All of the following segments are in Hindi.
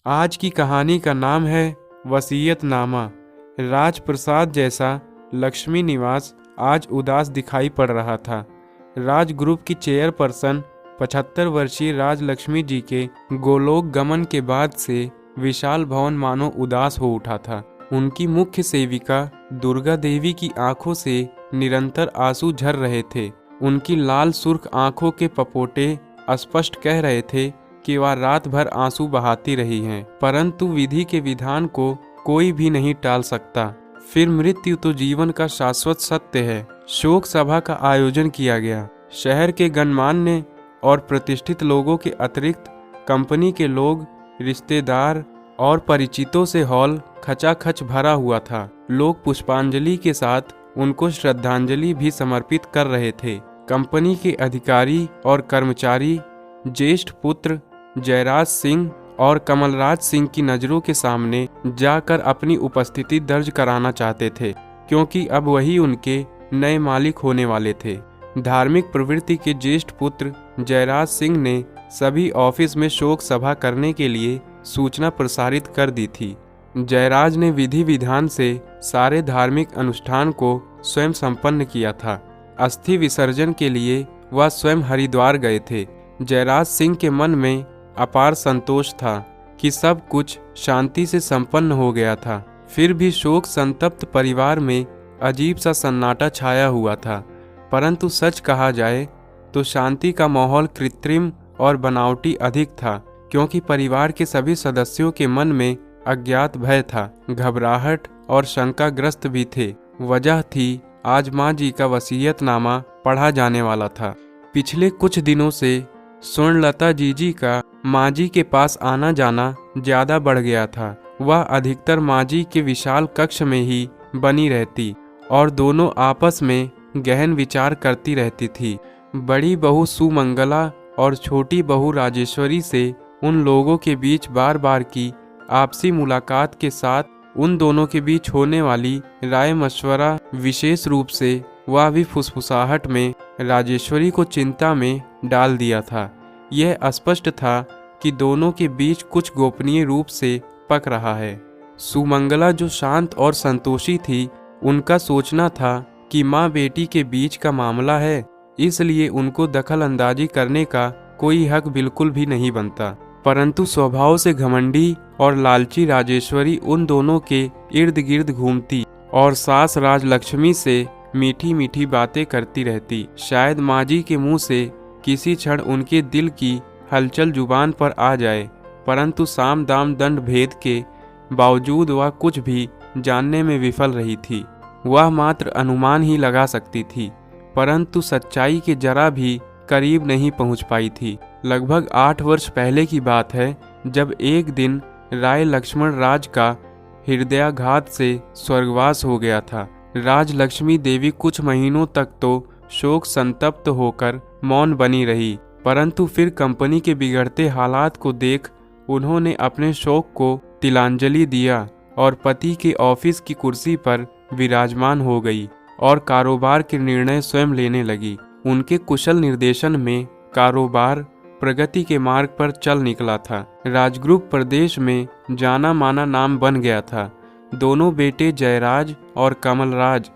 आज की कहानी का नाम है वसीयतनामा। राजप्रसाद जैसा लक्ष्मी निवास आज उदास दिखाई पड़ रहा था। राज ग्रुप की चेयरपर्सन 75 वर्षीय राजलक्ष्मी जी के गोलोक गमन के बाद से विशाल भवन मानो उदास हो उठा था। उनकी मुख्य सेविका दुर्गा देवी की आंखों से निरंतर आंसू झर रहे थे। उनकी लाल सुर्ख आंखों के पपोटे स्पष्ट कह रहे थे कि वह रात भर आंसू बहाती रही हैं, परंतु विधि के विधान को कोई भी नहीं टाल सकता। फिर मृत्यु तो जीवन का शाश्वत सत्य है। शोक सभा का आयोजन किया गया। शहर के गणमान्य और प्रतिष्ठित लोगों के अतिरिक्त कंपनी के लोग, रिश्तेदार और परिचितों से हॉल खचाखच भरा हुआ था। लोग पुष्पांजलि के साथ उनको श्रद्धांजलि भी समर्पित कर रहे थे। कंपनी के अधिकारी और कर्मचारी ज्येष्ठ पुत्र जयराज सिंह और कमलराज सिंह की नज़रों के सामने जाकर अपनी उपस्थिति दर्ज कराना चाहते थे, क्योंकि अब वही उनके नए मालिक होने वाले थे। धार्मिक प्रवृत्ति के ज्येष्ठ पुत्र जयराज सिंह ने सभी ऑफिस में शोक सभा करने के लिए सूचना प्रसारित कर दी थी। जयराज ने विधि विधान से सारे धार्मिक अनुष्ठान को स्वयं संपन्न किया था। अस्थि विसर्जन के लिए वह स्वयं हरिद्वार गए थे। जयराज सिंह के मन में अपार संतोष था कि सब कुछ शांति से संपन्न हो गया था। फिर भी शोक संतप्त परिवार में अजीब सा सन्नाटा छाया हुआ था। परंतु सच कहा जाए तो शांति का माहौल कृत्रिम और बनावटी अधिक था, क्योंकि परिवार के सभी सदस्यों के मन में अज्ञात भय था, घबराहट और शंकाग्रस्त भी थे। वजह थी आज माँ जी का वसीयतनामा पढ़ा जाने वाला था। पिछले कुछ दिनों से स्वर्णलता जीजी का माँ जी के पास आना जाना ज्यादा बढ़ गया था। वह अधिकतर माँ जी के विशाल कक्ष में ही बनी रहती और दोनों आपस में गहन विचार करती रहती थी। बड़ी बहू सुमंगला और छोटी बहू राजेश्वरी से उन लोगों के बीच बार बार की आपसी मुलाकात के साथ उन दोनों के बीच होने वाली राय मशवरा, विशेष रूप से वह भी फुसफुसाहट में राजेश्वरी को चिंता में डाल दिया था। यह स्पष्ट था कि दोनों के बीच कुछ गोपनीय रूप से पक रहा है। सुमंगला जो शांत और संतोषी थी, उनका सोचना था कि माँ बेटी के बीच का मामला है, इसलिए उनको दखल अंदाजी करने का कोई हक बिल्कुल भी नहीं बनता। परंतु स्वभाव से घमंडी और लालची राजेश्वरी उन दोनों के इर्द गिर्द घूमती और सास राजलक्ष्मी से मीठी मीठी बातें करती रहती। शायद माँ जी के मुंह से किसी क्षण उनके दिल की हलचल जुबान पर आ जाए, परंतु साम दाम दंड भेद के बावजूद वह कुछ भी जानने में विफल रही थी। वह मात्र अनुमान ही लगा सकती थी, परंतु सच्चाई के जरा भी करीब नहीं पहुंच पाई थी। लगभग 8 वर्ष पहले की बात है, जब एक दिन राय लक्ष्मण राज का हृदयाघात से स्वर्गवास हो गया था। राजलक्ष्मी देवी कुछ महीनों तक तो शोक संतप्त होकर मौन बनी रही, परंतु फिर कंपनी के बिगड़ते हालात को देख उन्होंने अपने शोक को तिलांजलि दिया और पति के ऑफिस की कुर्सी पर विराजमान हो गई और कारोबार के निर्णय स्वयं लेने लगी। उनके कुशल निर्देशन में कारोबार प्रगति के मार्ग पर चल निकला था। राजग्रुप प्रदेश में जाना माना नाम बन गया था। दोनों बेटे जयराज और कमलराज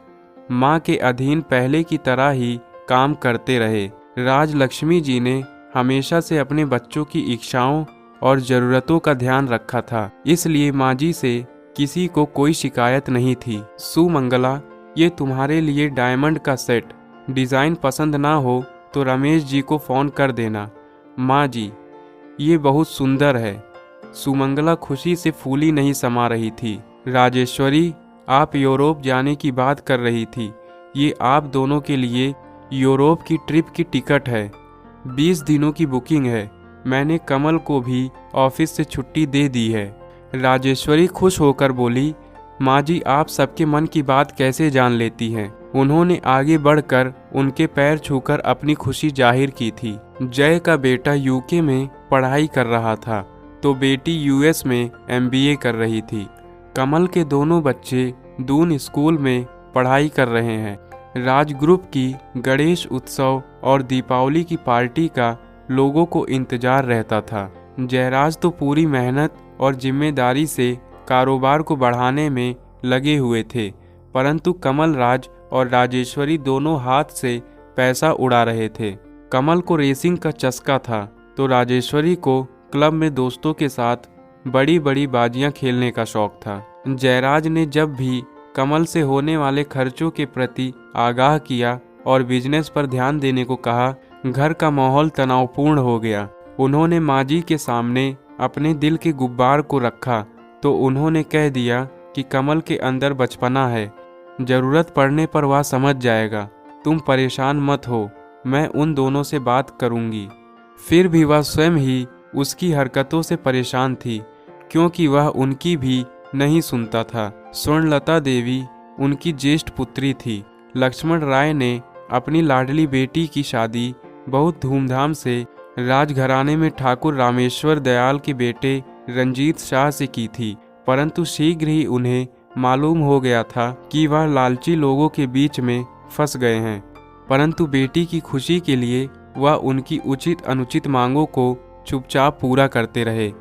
माँ के अधीन पहले की तरह ही काम करते रहे। राजलक्ष्मी जी ने हमेशा से अपने बच्चों की इच्छाओं और ज़रूरतों का ध्यान रखा था, इसलिए माँ जी से किसी को कोई शिकायत नहीं थी। सुमंगला, ये तुम्हारे लिए डायमंड का सेट, डिज़ाइन पसंद ना हो तो रमेश जी को फ़ोन कर देना। माँ जी, ये बहुत सुंदर है। सुमंगला खुशी से फूली नहीं समा रही थी। राजेश्वरी, आप यूरोप जाने की बात कर रही थी। ये आप दोनों के लिए यूरोप की ट्रिप की टिकट है। 20 दिनों की बुकिंग है। मैंने कमल को भी ऑफिस से छुट्टी दे दी है। राजेश्वरी खुश होकर बोली, माँ जी, आप सबके मन की बात कैसे जान लेती हैं। उन्होंने आगे बढ़कर उनके पैर छूकर अपनी खुशी जाहिर की थी। जय का बेटा यूके में पढ़ाई कर रहा था तो बेटी यूएस में MBA कर रही थी। कमल के दोनों बच्चे दून स्कूल में पढ़ाई कर रहे हैं। राजग्रुप की गणेश उत्सव और दीपावली की पार्टी का लोगों को इंतजार रहता था। जयराज तो पूरी मेहनत और जिम्मेदारी से कारोबार को बढ़ाने में लगे हुए थे, परंतु कमल राज और राजेश्वरी दोनों हाथ से पैसा उड़ा रहे थे। कमल को रेसिंग का चस्का था तो राजेश्वरी को क्लब में दोस्तों के साथ बड़ी बड़ी बाजियां खेलने का शौक था। जयराज ने जब भी कमल से होने वाले खर्चों के प्रति आगाह किया और बिजनेस पर ध्यान देने को कहा, घर का माहौल तनावपूर्ण हो गया। उन्होंने माजी के सामने अपने दिल के गुब्बार को रखा तो उन्होंने कह दिया कि कमल के अंदर बचपना है, जरूरत पड़ने पर वह समझ जाएगा, तुम परेशान मत हो, मैं उन दोनों से बात करूंगी। फिर भी वह स्वयं ही उसकी हरकतों से परेशान थी, क्योंकि वह उनकी भी नहीं सुनता था। स्वर्णलता देवी उनकी ज्येष्ठ पुत्री थी। लक्ष्मण राय ने अपनी लाडली बेटी की शादी बहुत धूमधाम से राजघराने में ठाकुर रामेश्वर दयाल के बेटे रंजीत शाह से की थी, परंतु शीघ्र ही उन्हें मालूम हो गया था कि वह लालची लोगों के बीच में फंस गए हैं। परंतु बेटी की खुशी के लिए वह उनकी उचित अनुचित मांगों को चुपचाप पूरा करते रहे।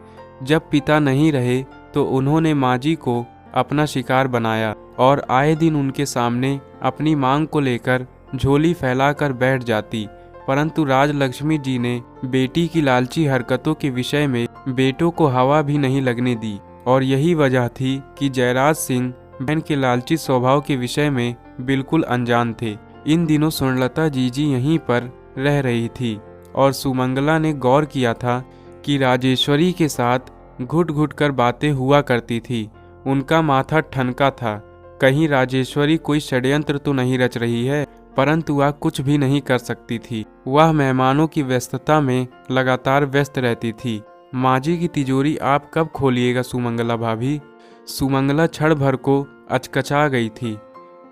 जब पिता नहीं रहे तो उन्होंने माजी को अपना शिकार बनाया और आए दिन उनके सामने अपनी मांग को लेकर झोली फैलाकर बैठ जाती, परंतु राजलक्ष्मी जी ने बेटी की लालची हरकतों के विषय में बेटों को हवा भी नहीं लगने दी। और यही वजह थी कि जयराज सिंह बहन के लालची स्वभाव के विषय में बिल्कुल अनजान थे। इन दिनों स्वर्णलता जीजी यहीं पर रह रही थी और सुमंगला ने गौर किया था कि राजेश्वरी के साथ घुट घुट कर बातें हुआ करती थी। उनका माथा ठनका था, कहीं राजेश्वरी कोई षड्यंत्र तो नहीं रच रही है, परंतु वह कुछ भी नहीं कर सकती थी। वह मेहमानों की व्यस्तता में लगातार व्यस्त रहती थी। माजी की तिजोरी आप कब खोलिएगा सुमंगला भाभी? सुमंगला क्षण भर को अचकचा गई थी।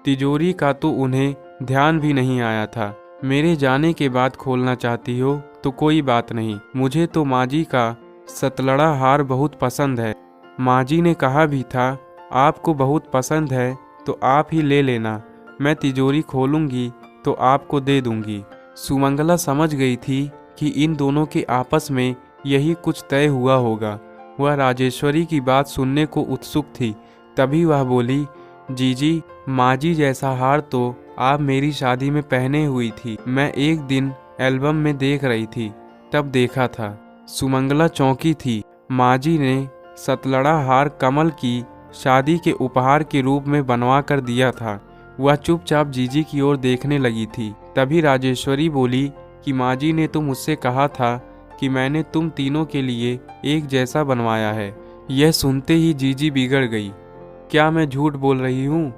तिजोरी का तो उन्हें ध्यान भी नहीं आया था। मेरे जाने के बाद खोलना चाहती हो तो कोई बात नहीं, मुझे तो माजी का सतलड़ा हार बहुत पसंद है। माजी ने कहा भी था, आपको बहुत पसंद है तो आप ही ले लेना, मैं तिजोरी खोलूंगी तो आपको दे दूंगी। सुमंगला समझ गई थी कि इन दोनों के आपस में यही कुछ तय हुआ होगा। वह राजेश्वरी की बात सुनने को उत्सुक थी। तभी वह बोली, जीजी, माजी जैसा हार तो आप मेरी शादी में पहने हुई थी, मैं एक दिन एल्बम में देख रही थी तब देखा था। सुमंगला चौंकी थी। माजी ने सतलड़ा हार कमल की शादी के उपहार के रूप में बनवा कर दिया था। वह चुपचाप जीजी की ओर देखने लगी थी। तभी राजेश्वरी बोली कि माजी ने तो मुझसे कहा था कि मैंने तुम तीनों के लिए एक जैसा बनवाया है। यह सुनते ही जीजी बिगड़ गई। क्या मैं झूठ बोल रही हूँ?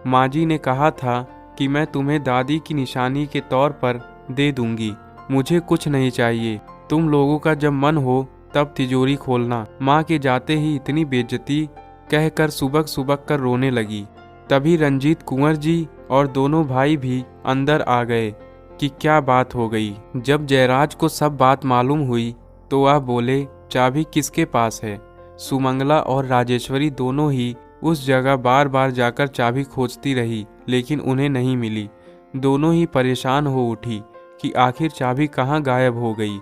माजी ने कहा था कि मैं तुम्हें दादी की निशानी के तौर पर दे दूंगी, मुझे कुछ नहीं चाहिए, तुम लोगों का जब मन हो तब तिजोरी खोलना। माँ के जाते ही इतनी बेइज्जती कहकर सुबक सुबक कर रोने लगी। तभी रंजीत कुंवर जी और दोनों भाई भी अंदर आ गए कि क्या बात हो गई। जब जयराज को सब बात मालूम हुई तो वह बोले, चाबी किसके पास है? सुमंगला और राजेश्वरी दोनों ही उस जगह बार बार जाकर चाबी खोजती रही, लेकिन उन्हें नहीं मिली। दोनों ही परेशान हो उठी कि आखिर चाबी कहाँ गायब हो गई।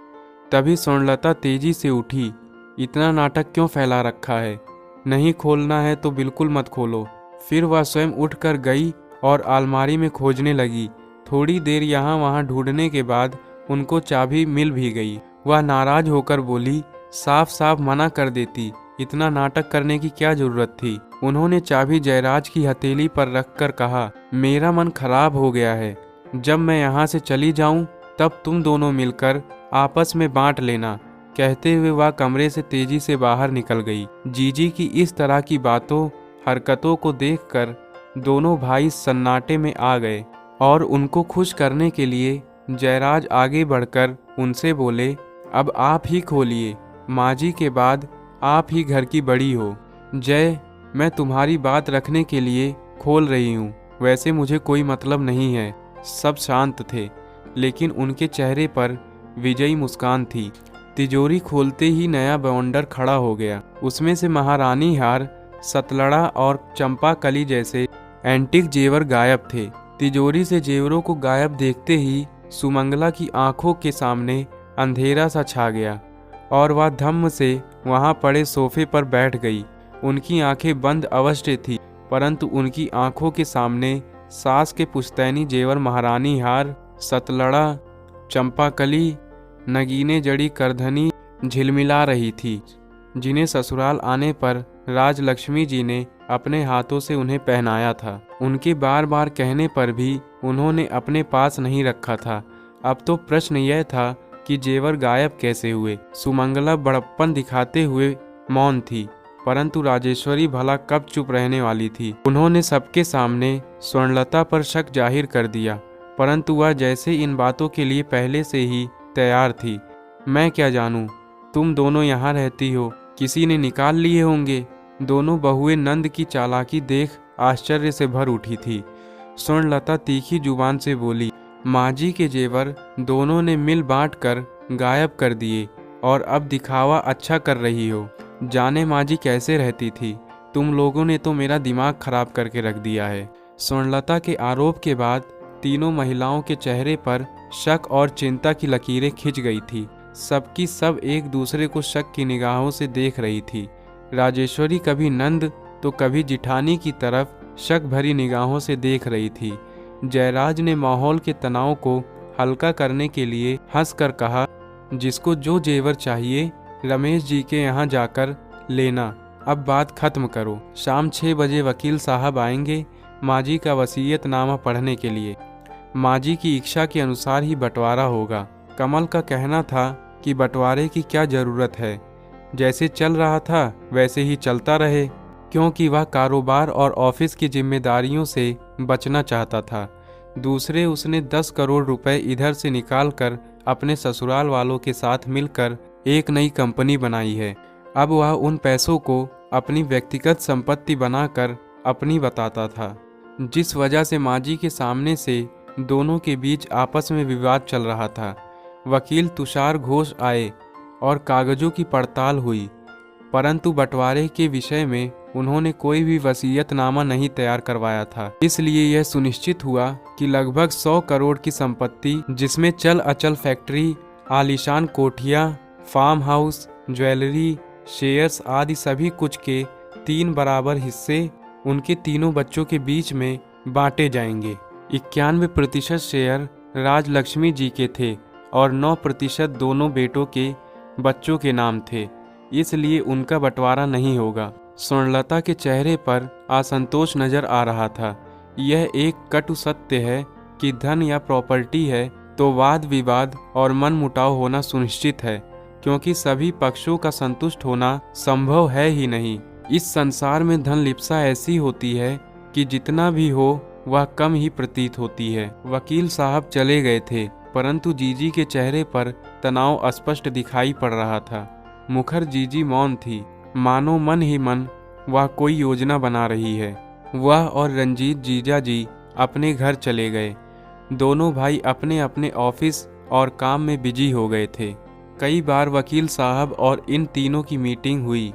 तभी स्वर्णलता तेजी से उठी, इतना नाटक क्यों फैला रखा है? नहीं खोलना है तो बिल्कुल मत खोलो। फिर वह स्वयं उठकर गई और अलमारी में खोजने लगी। थोड़ी देर यहाँ वहाँ ढूंढने के बाद उनको चाबी मिल भी गई। वह नाराज होकर बोली, साफ साफ मना कर देती, इतना नाटक करने की क्या जरूरत थी? उन्होंने चाबी जयराज की हथेली पर रखकर कहा, मेरा मन खराब हो गया है, जब मैं यहाँ से चली जाऊँ तब तुम दोनों मिलकर आपस में बांट लेना। कहते हुए वह कमरे से तेजी से बाहर निकल गई। जीजी की इस तरह की बातों हरकतों को देखकर दोनों भाई सन्नाटे में आ गए और उनको खुश करने के लिए जयराज आगे बढ़कर उनसे बोले, अब आप ही खोलिए, माजी के बाद आप ही घर की बड़ी हो। जय, मैं तुम्हारी बात रखने के लिए खोल रही हूँ, वैसे मुझे कोई मतलब नहीं है। सब शांत थे, लेकिन उनके चेहरे पर विजयी मुस्कान थी। तिजोरी खोलते ही नया बवंडर खड़ा हो गया। उसमें से महारानी हार, सतलड़ा और चंपा कली जैसे एंटीक जेवर गायब थे। तिजोरी से जेवरों को गायब देखते ही सुमंगला की आंखों के सामने अंधेरा सा छा गया। और वह धम्म से वहां पड़े सोफे पर बैठ गई। उनकी आंखें बंद अवश्य थी, परंतु उनकी आंखों के सामने सास के पुश्तैनी जेवर, महारानी हार, सतलड़ा, चंपाकली, नगीने जड़ी करधनी झिलमिला रही थी, जिन्हें ससुराल आने पर राजलक्ष्मी जी ने अपने हाथों से उन्हें पहनाया था। उनके बार बार कहने पर भी उन्होंने अपने पास नहीं रखा था। अब तो प्रश्न यह था कि जेवर गायब कैसे हुए। सुमंगला बड़प्पन दिखाते हुए मौन थी, परंतु राजेश्वरी भला कब चुप रहने वाली थी। उन्होंने सबके सामने स्वर्णलता पर शक जाहिर कर दिया, परंतु वह जैसे इन बातों के लिए पहले से ही तैयार थी। मैं क्या जानूं, तुम दोनों यहाँ रहती हो, किसी ने निकाल लिए होंगे। दोनों बहुएं नंद की चालाकी देख आश्चर्य से भर उठी थी। स्वर्णलता तीखी जुबान से बोली, माँ जी के जेवर दोनों ने मिल बांट कर गायब कर दिए और अब दिखावा अच्छा कर रही हो। जाने माँ जी कैसे रहती थी, तुम लोगों ने तो मेरा दिमाग खराब करके रख दिया है। स्वर्णलता के आरोप के बाद तीनों महिलाओं के चेहरे पर शक और चिंता की लकीरें खिंच गई थी। सबकी सब एक दूसरे को शक की निगाहों से देख रही थी। राजेश्वरी कभी नंद तो कभी जिठानी की तरफ शक भरी निगाहों से देख रही थी। जयराज ने माहौल के तनाव को हल्का करने के लिए हंसकर कहा, जिसको जो जेवर चाहिए रमेश जी के यहाँ जाकर लेना, अब बात खत्म करो। शाम 6 बजे वकील साहब आएंगे माँ जी का वसीयतनामा पढ़ने के लिए। माँ जी की इच्छा के अनुसार ही बंटवारा होगा। कमल का कहना था कि बंटवारे की क्या जरूरत है, जैसे चल रहा था वैसे ही चलता रहे, क्योंकि वह कारोबार और ऑफिस की जिम्मेदारियों से बचना चाहता था। दूसरे, उसने 10 करोड़ रुपए इधर से निकालकर अपने ससुराल वालों के साथ मिलकर एक नई कंपनी बनाई है। अब वह उन पैसों को अपनी व्यक्तिगत संपत्ति बनाकर अपनी बताता था, जिस वजह से माँ जी के सामने से दोनों के बीच आपस में विवाद चल रहा था। वकील तुषार घोष आए और कागजों की पड़ताल हुई, परंतु बंटवारे के विषय में उन्होंने कोई भी वसीयतनामा नहीं तैयार करवाया था। इसलिए यह सुनिश्चित हुआ कि लगभग 100 करोड़ की संपत्ति, जिसमें चल अचल फैक्ट्री, आलीशान कोठियाँ, फार्म हाउस, ज्वेलरी, शेयर्स आदि सभी कुछ के 3 बराबर हिस्से उनके तीनों बच्चों के बीच में बांटे जाएंगे। 91% शेयर राजलक्ष्मी जी के थे और 9% दोनों बेटों के बच्चों के नाम थे, इसलिए उनका बंटवारा नहीं होगा। स्वर्णलता के चेहरे पर असंतोष नजर आ रहा था। यह एक कटु सत्य है कि धन या प्रॉपर्टी है तो वाद विवाद और मनमुटाव होना सुनिश्चित है, क्योंकि सभी पक्षों का संतुष्ट होना संभव है ही नहीं। इस संसार में धन लिप्सा ऐसी होती है कि जितना भी हो वह कम ही प्रतीत होती है। वकील साहब चले गए थे, परंतु जीजी के चेहरे पर तनाव स्पष्ट दिखाई पड़ रहा था। मुखर जीजी मौन थी, मानो मन ही मन वह कोई योजना बना रही है। वह और रंजीत जीजा जी अपने घर चले गए। दोनों भाई अपने अपने ऑफिस और काम में बिजी हो गए थे। कई बार वकील साहब और इन तीनों की मीटिंग हुई,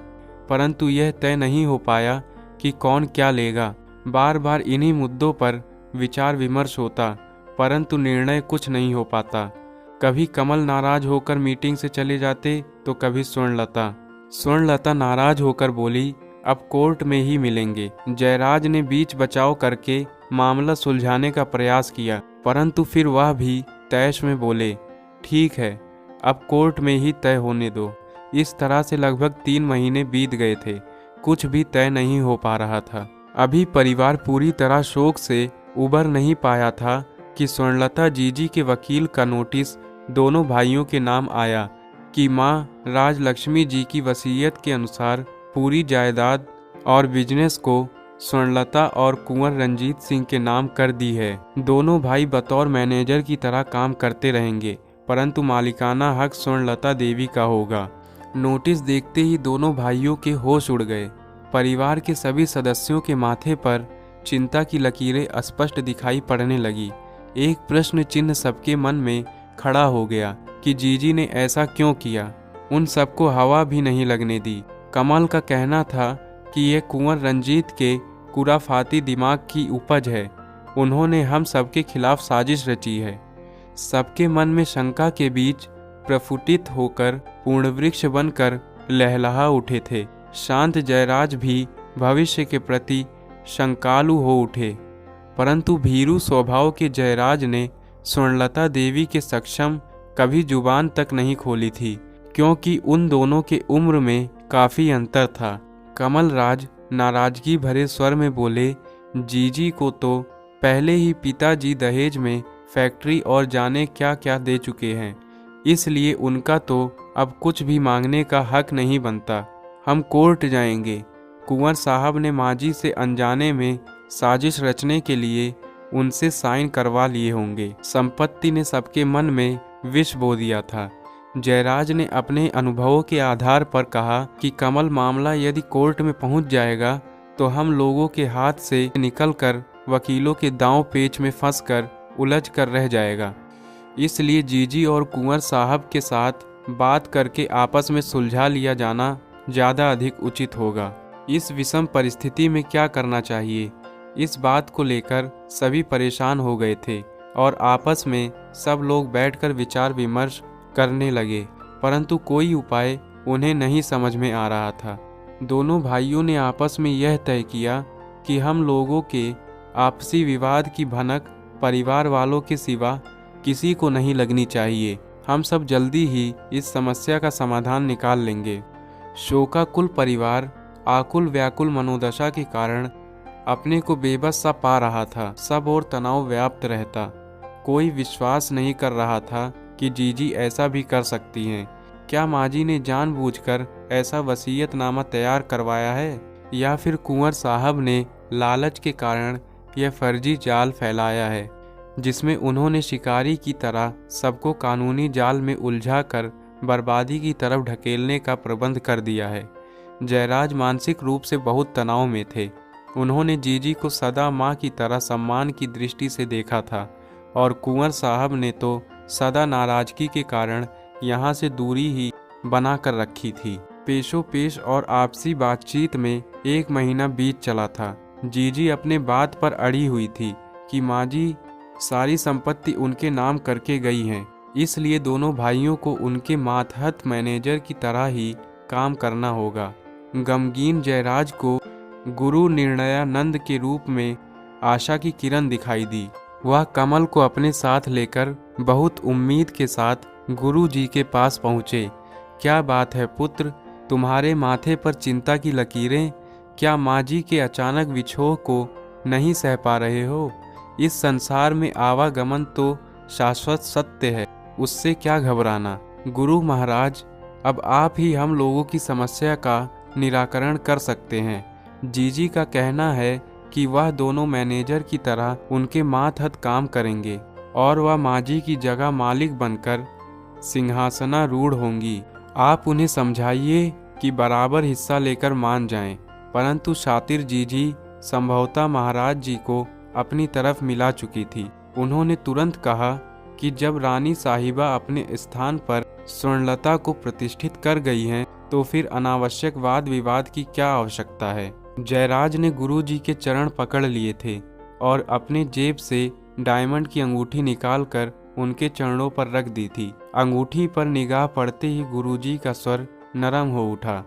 परंतु यह तय नहीं हो पाया कि कौन क्या लेगा। बार बार इन्हीं मुद्दों पर विचार विमर्श होता, परंतु निर्णय कुछ नहीं हो पाता। कभी कमल नाराज होकर मीटिंग से चले जाते तो कभी स्वर्णलता नाराज होकर बोली, अब कोर्ट में ही मिलेंगे। जयराज ने बीच बचाव करके मामला सुलझाने का प्रयास किया, परंतु फिर वह भी तैश में बोले, ठीक है, अब कोर्ट में ही तय होने दो। इस तरह से लगभग 3 महीने बीत गए थे। कुछ भी तय नहीं हो पा रहा था। अभी परिवार पूरी तरह शोक से उबर नहीं पाया था कि स्वर्णलता जीजी के वकील का नोटिस दोनों भाइयों के नाम आया कि मां राजलक्ष्मी जी की वसीयत के अनुसार पूरी जायदाद और बिजनेस को स्वर्णलता और कुंवर रंजीत सिंह के नाम कर दी है। दोनों भाई बतौर मैनेजर की तरह काम करते रहेंगे, परंतु मालिकाना हक स्वर्णलता देवी का होगा। नोटिस देखते ही दोनों भाइयों के होश उड़ गए। परिवार के सभी सदस्यों के माथे पर चिंता की लकीरें स्पष्ट दिखाई पड़ने लगी। एक प्रश्न चिन्ह सबके मन में खड़ा हो गया कि जीजी ने ऐसा क्यों किया। उन सबको हवा भी नहीं लगने दी। कमल का कहना था कि यह कुंवर रंजीत के कुराफाती दिमाग की उपज है। उन्होंने हम सबके खिलाफ साजिश रची है। सबके मन में शंका के बीच प्रफुटित होकर पूर्णवृक्ष बनकर लहलहा उठे थे। शांत जयराज भी भविष्य के प्रति शंकालु हो उठे, परंतु भीरू स्वभाव के जयराज ने स्वर्णलता देवी के सक्षम कभी जुबान तक नहीं खोली थी, क्योंकि उन दोनों के उम्र में काफी अंतर था। कमलराज नाराजगी भरे स्वर में बोले, जीजी को तो पहले ही पिताजी दहेज में फैक्ट्री और जाने क्या क्या दे चुके हैं, इसलिए उनका तो अब कुछ भी मांगने का हक नहीं बनता। हम कोर्ट जाएंगे। कुंवर साहब ने माजी से अनजाने में साजिश रचने के लिए उनसे साइन करवा लिए होंगे। संपत्ति ने सबके मन में विष बो दिया था। जयराज ने अपने अनुभवों के आधार पर कहा कि कमल मामला यदि कोर्ट में पहुंच जाएगा तो हम लोगों के हाथ से निकलकर वकीलों के दांव पेच में फंसकर उलझ कर रह जाएगा। इसलिए जीजी और कुंवर साहब के साथ बात करके आपस में सुलझा लिया जाना ज़्यादा अधिक उचित होगा। इस विषम परिस्थिति में क्या करना चाहिए, इस बात को लेकर सभी परेशान हो गए थे और आपस में सब लोग बैठकर विचार विमर्श करने लगे, परंतु कोई उपाय उन्हें नहीं समझ में आ रहा था। दोनों भाइयों ने आपस में यह तय किया कि हम लोगों के आपसी विवाद की भनक परिवार वालों के सिवा किसी को नहीं लगनी चाहिए। हम सब जल्दी ही इस समस्या का समाधान निकाल लेंगे। शोकाकुल परिवार आकुल व्याकुल मनोदशा के कारण अपने को बेबस सा पा रहा था। सब और तनाव व्याप्त रहता। कोई विश्वास नहीं कर रहा था कि जीजी ऐसा भी कर सकती हैं। क्या माजी ने जानबूझकर ऐसा वसीयतनामा तैयार करवाया है, या फिर कुंवर साहब ने लालच के कारण यह फर्जी जाल फैलाया है, जिसमें उन्होंने शिकारी की तरह सबको कानूनी जाल में उलझाकर बर्बादी की तरफ ढकेलने का प्रबंध कर दिया है। जयराज मानसिक रूप से बहुत तनाव में थे। उन्होंने जीजी को सदा माँ की तरह सम्मान की दृष्टि से देखा था और कुंवर साहब ने तो सदा नाराजगी के कारण यहाँ से दूरी ही बना कर रखी थी। पेशो पेश और आपसी बातचीत में 1 महीना बीत चला था। जीजी अपने बात पर अड़ी हुई थी कि माजी सारी संपत्ति उनके नाम करके गई हैं, इसलिए दोनों भाइयों को उनके मातहत मैनेजर की तरह ही काम करना होगा। गमगीन जयराज को गुरु निर्णयानंद के रूप में आशा की किरण दिखाई दी। वह कमल को अपने साथ लेकर बहुत उम्मीद के साथ गुरु जी के पास पहुँचे। क्या बात है पुत्र, तुम्हारे माथे पर चिंता की लकीरें? क्या माजी के अचानक विछोह को नहीं सह पा रहे हो? इस संसार में आवागमन तो शाश्वत सत्य है, उससे क्या घबराना। गुरु महाराज, अब आप ही हम लोगों की समस्या का निराकरण कर सकते हैं। जीजी का कहना है कि वह दोनों मैनेजर की तरह उनके मातहत काम करेंगे और वह माजी की जगह मालिक बनकर सिंहासनारूढ़ होंगी। आप उन्हें समझाइए कि बराबर हिस्सा लेकर मान जाएं, परंतु शातिर जीजी संभवतः महाराज जी को अपनी तरफ मिला चुकी थी। उन्होंने तुरंत कहा कि जब रानी साहिबा अपने स्थान पर स्वर्णलता को प्रतिष्ठित कर गई हैं, तो फिर अनावश्यक वाद विवाद की क्या आवश्यकता है। जयराज ने गुरुजी के चरण पकड़ लिए थे और अपने जेब से डायमंड की अंगूठी निकालकर उनके चरणों पर रख दी थी। अंगूठी पर निगाह पड़ते ही गुरुजी का स्वर नरम हो उठा।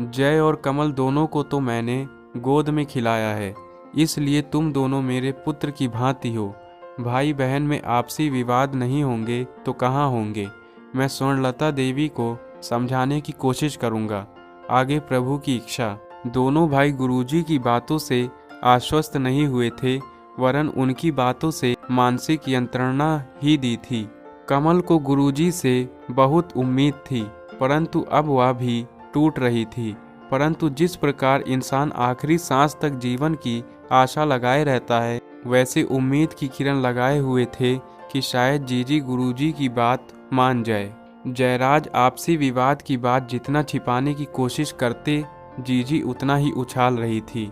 जय और कमल दोनों को तो मैंने गोद में खिलाया है, इसलिए तुम दोनों मेरे पुत्र की भांति हो। भाई बहन में आपसी विवाद नहीं होंगे तो कहाँ होंगे। मैं स्वर्णलता देवी को समझाने की कोशिश करूँगा, आगे प्रभु की इच्छा। दोनों भाई गुरुजी की बातों से आश्वस्त नहीं हुए थे, वरन उनकी बातों से मानसिक यंत्रणा ही दी थी। कमल को गुरुजी से बहुत उम्मीद थी, परंतु अब वह भी टूट रही थी। परंतु जिस प्रकार इंसान आखिरी सांस तक जीवन की आशा लगाए रहता है, वैसे उम्मीद की किरण लगाए हुए थे कि शायद जीजी गुरुजी की बात मान जाए। जयराज आपसी विवाद की बात जितना छिपाने की कोशिश करते, जीजी उतना ही उछाल रही थी।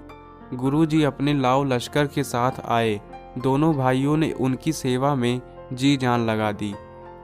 गुरुजी अपने लाव लश्कर के साथ आए। दोनों भाइयों ने उनकी सेवा में जी जान लगा दी।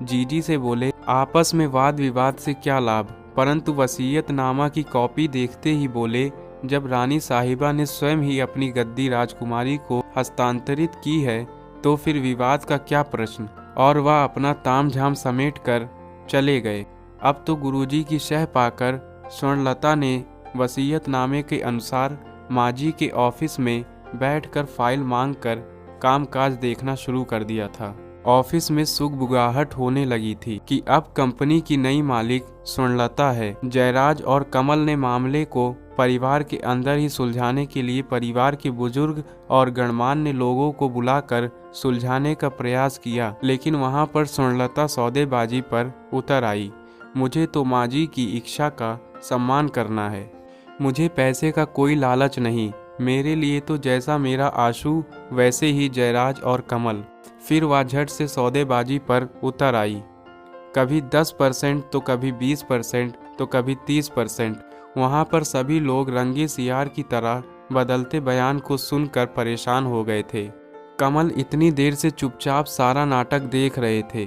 जीजी से बोले, आपस में वाद विवाद से क्या लाभ, परंतु वसीयतनामा की कॉपी देखते ही बोले, जब रानी साहिबा ने स्वयं ही अपनी गद्दी राजकुमारी को हस्तांतरित की है, तो फिर विवाद का क्या प्रश्न। और वह अपना तामझाम समेट कर चले गए। अब तो गुरुजी की शह पाकर स्वर्णलता ने वसीयतनामे के अनुसार माजी के ऑफिस में बैठकर फाइल मांगकर कामकाज देखना शुरू कर दिया था। ऑफिस में सुगबुगाहट होने लगी थी कि अब कंपनी की नई मालिक स्वर्णलता है। जयराज और कमल ने मामले को परिवार के अंदर ही सुलझाने के लिए परिवार के बुजुर्ग और गणमान्य लोगों को बुलाकर सुलझाने का प्रयास किया, लेकिन वहां पर स्वर्णलता सौदेबाजी पर उतर आई। मुझे तो माजी की इच्छा का सम्मान करना है, मुझे पैसे का कोई लालच नहीं, मेरे लिए तो जैसा मेरा आशु वैसे ही जयराज और कमल। फिर वह झट से सौदेबाजी पर उतर आई। कभी 10% तो कभी 20% तो कभी 30%। वहाँ पर सभी लोग रंगे सियार की तरह बदलते बयान को सुनकर परेशान हो गए थे। कमल इतनी देर से चुपचाप सारा नाटक देख रहे थे,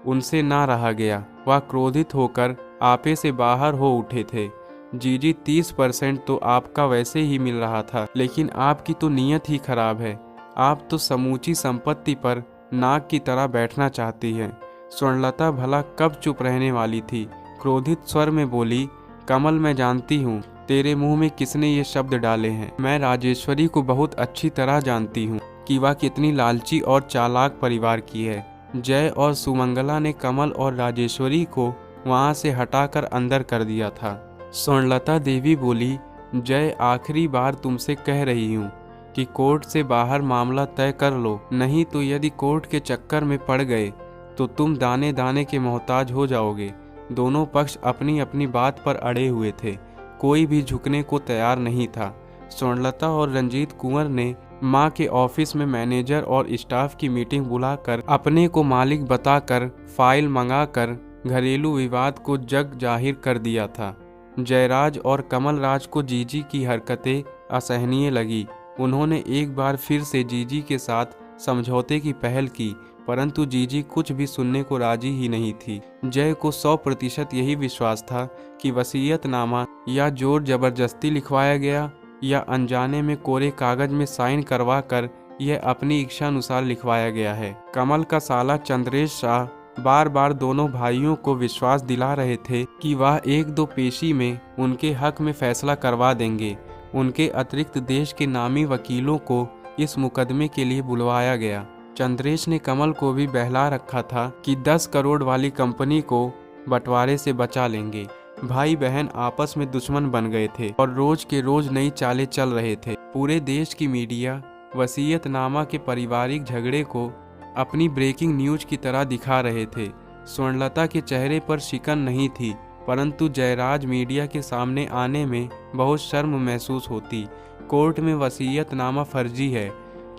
उनसे ना रहा गया। वह क्रोधित होकर आपे से बाहर हो उठे थे। जीजी 30% तो आपका वैसे ही मिल रहा था, लेकिन आपकी तो नीयत ही खराब है। आप तो समूची संपत्ति पर नाग की तरह बैठना चाहती हैं। स्वर्णलता भला कब चुप रहने वाली थी। क्रोधित स्वर में बोली, कमल मैं जानती हूँ तेरे मुंह में किसने ये शब्द डाले हैं। मैं राजेश्वरी को बहुत अच्छी तरह जानती हूँ कि वह कितनी लालची और चालाक परिवार की है। जय और सुमंगला ने कमल और राजेश्वरी को वहाँ से हटाकर अंदर कर दिया था। स्वर्णलता देवी बोली, जय आखिरी बार तुमसे कह रही हूँ कि कोर्ट से बाहर मामला तय कर लो, नहीं तो यदि कोर्ट के चक्कर में पड़ गए तो तुम दाने दाने के मोहताज हो जाओगे। दोनों पक्ष अपनी अपनी बात पर अड़े हुए थे, कोई भी झुकने को तैयार नहीं था। स्वर्णलता और रंजीत कुंवर ने मां के ऑफिस में मैनेजर और स्टाफ की मीटिंग बुलाकर अपने को मालिक बताकर फाइल मंगाकर घरेलू विवाद को जग जाहिर कर दिया था। जयराज और कमल राज को जीजी की हरकतें असहनीय लगी। उन्होंने एक बार फिर से जीजी के साथ समझौते की पहल की, परंतु जीजी कुछ भी सुनने को राजी ही नहीं थी। जय को 100% यही विश्वास था कि वसीयतनामा या जोर जबरदस्ती लिखवाया गया या अनजाने में कोरे कागज में साइन करवा कर यह अपनी इच्छा अनुसार लिखवाया गया है। कमल का साला चंद्रेश शाह बार बार दोनों भाइयों को विश्वास दिला रहे थे कि वह 1-2 पेशी में उनके हक में फैसला करवा देंगे। उनके अतिरिक्त देश के नामी वकीलों को इस मुकदमे के लिए बुलवाया गया। चंद्रेश ने कमल को भी बहला रखा था कि 10 करोड़ वाली कंपनी को बंटवारे से बचा लेंगे। भाई बहन आपस में दुश्मन बन गए थे और रोज के रोज नई चालें चल रहे थे। पूरे देश की मीडिया वसीयतनामा के पारिवारिक झगड़े को अपनी ब्रेकिंग न्यूज की तरह दिखा रहे थे। स्वर्णलता के चेहरे पर शिकन नहीं थी, परंतु जयराज मीडिया के सामने आने में बहुत शर्म महसूस होती। कोर्ट में वसीयतनामा फर्जी है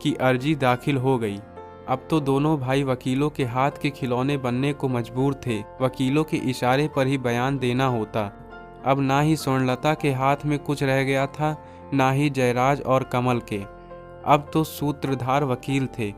कि अर्जी दाखिल हो गई। अब तो दोनों भाई वकीलों के हाथ के खिलौने बनने को मजबूर थे। वकीलों के इशारे पर ही बयान देना होता। अब ना ही स्वर्णलता के हाथ में कुछ रह गया था, ना ही जयराज और कमल के। अब तो सूत्रधार वकील थे।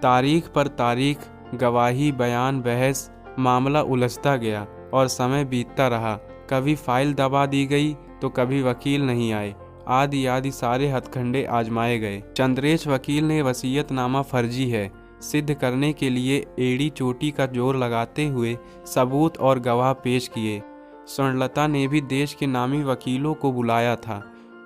तारीख पर तारीख, गवाही, बयान, बहस, मामला उलझता गया और समय बीतता रहा। कभी फाइल दबा दी गई तो कभी वकील नहीं आए। आदि आदि सारे हथकंडे आजमाए गए। चंद्रेश वकील ने वसीयतनामा फर्जी है सिद्ध करने के लिए एड़ी चोटी का जोर लगाते हुए सबूत और गवाह पेश किए। स्वर्णलता ने भी देश के नामी वकीलों को बुलाया था।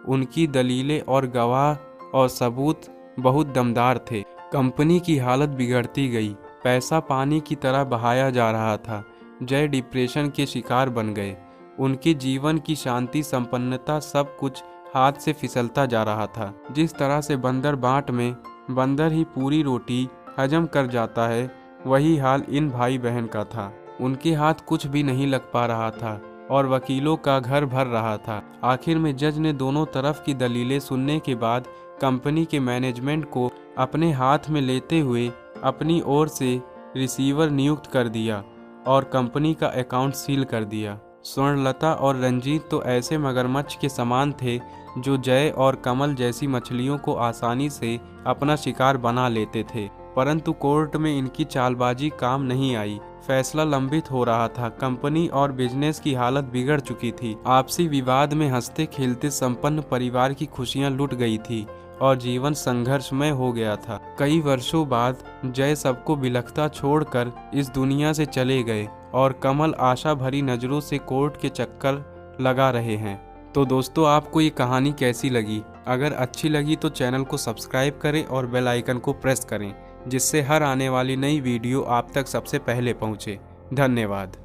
उनकी दलीलें और गवाह और सबूत बहुत दमदार थे। कंपनी की हालत बिगड़ती गई। पैसा पानी की तरह बहाया जा रहा था। जय डिप्रेशन के शिकार बन गए। उनके जीवन की शांति, संपन्नता, सब कुछ हाथ से फिसलता जा रहा था। जिस तरह से बंदर बाट में बंदर ही पूरी रोटी हजम कर जाता है, वही हाल इन भाई बहन का था। उनके हाथ कुछ भी नहीं लग पा रहा था और वकीलों का घर भर रहा था। आखिर में जज ने दोनों तरफ की दलीलें सुनने के बाद कंपनी के मैनेजमेंट को अपने हाथ में लेते हुए अपनी ओर से रिसीवर नियुक्त कर दिया और कंपनी का अकाउंट सील कर दिया। स्वर्णलता और रंजीत तो ऐसे मगरमच्छ के समान थे जो जय और कमल जैसी मछलियों को आसानी से अपना शिकार बना लेते थे, परंतु कोर्ट में इनकी चालबाजी काम नहीं आई। फैसला लंबित हो रहा था। कंपनी और बिजनेस की हालत बिगड़ चुकी थी। आपसी विवाद में हंसते खेलते संपन्न परिवार की खुशियां लुट गई थी और जीवन संघर्षमय हो गया था। कई वर्षों बाद जय सबको बिलखता छोड़कर इस दुनिया से चले गए और कमल आशा भरी नज़रों से कोर्ट के चक्कर लगा रहे हैं। तो दोस्तों, आपको ये कहानी कैसी लगी? अगर अच्छी लगी तो चैनल को सब्सक्राइब करें और बेल आइकन को प्रेस करें, जिससे हर आने वाली नई वीडियो आप तक सबसे पहले पहुंचे। धन्यवाद।